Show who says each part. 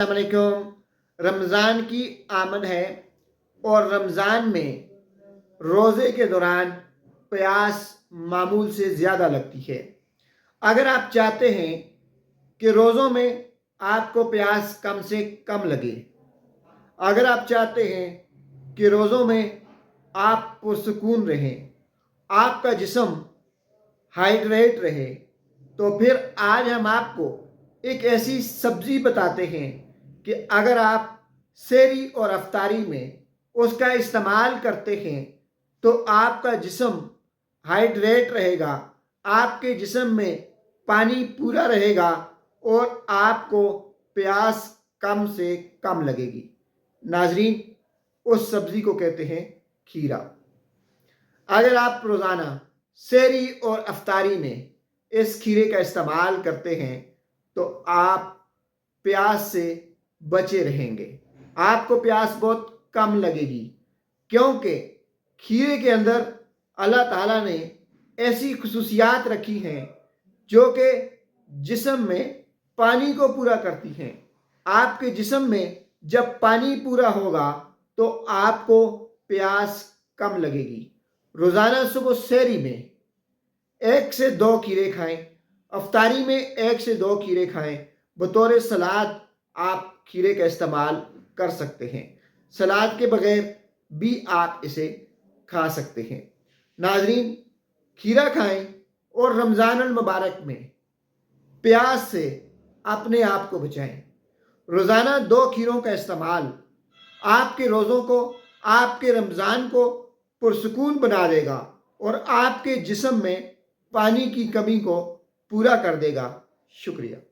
Speaker 1: अस्सलामुअलैकुम। रमज़ान की आमद है और रमज़ान में रोज़े के दौरान प्यास मामूल से ज़्यादा लगती है। अगर आप चाहते हैं कि रोज़ों में आपको प्यास कम से कम लगे, अगर आप चाहते हैं कि रोज़ों में आप पुरसुकून रहें, आपका जिस्म हाइड्रेट रहे, तो फिर आज हम आपको एक ऐसी सब्ज़ी बताते हैं कि अगर आप सेहरी और अफ्तारी में उसका इस्तेमाल करते हैं तो आपका जिस्म हाइड्रेट रहेगा, आपके जिस्म में पानी पूरा रहेगा और आपको प्यास कम से कम लगेगी। नाजरीन, उस सब्ज़ी को कहते हैं खीरा। अगर आप रोज़ाना सेहरी और अफ्तारी में इस खीरे का इस्तेमाल करते हैं तो आप प्यास से बचे रहेंगे, आपको प्यास बहुत कम लगेगी, क्योंकि खीरे के अंदर अल्लाह ताला ने ऐसी खुसूसियात रखी हैं जो कि जिस्म में पानी को पूरा करती हैं। आपके जिस्म में जब पानी पूरा होगा तो आपको प्यास कम लगेगी। रोज़ाना सुबह सेहरी में 1 से 2 खीरे खाएं, अफ्तारी में 1 से 2 खीरे खाएं। बतौर सलाद आप खीरे का इस्तेमाल कर सकते हैं, सलाद के बगैर भी आप इसे खा सकते हैं। नाजरीन, खीरा खाएं और रमज़ान अल मुबारक में प्यास से अपने आप को बचाएं। रोज़ाना 2 खीरों का इस्तेमाल आपके रोज़ों को, आपके रमज़ान को पुरसुकून बना देगा और आपके जिस्म में पानी की कमी को पूरा कर देगा। शुक्रिया।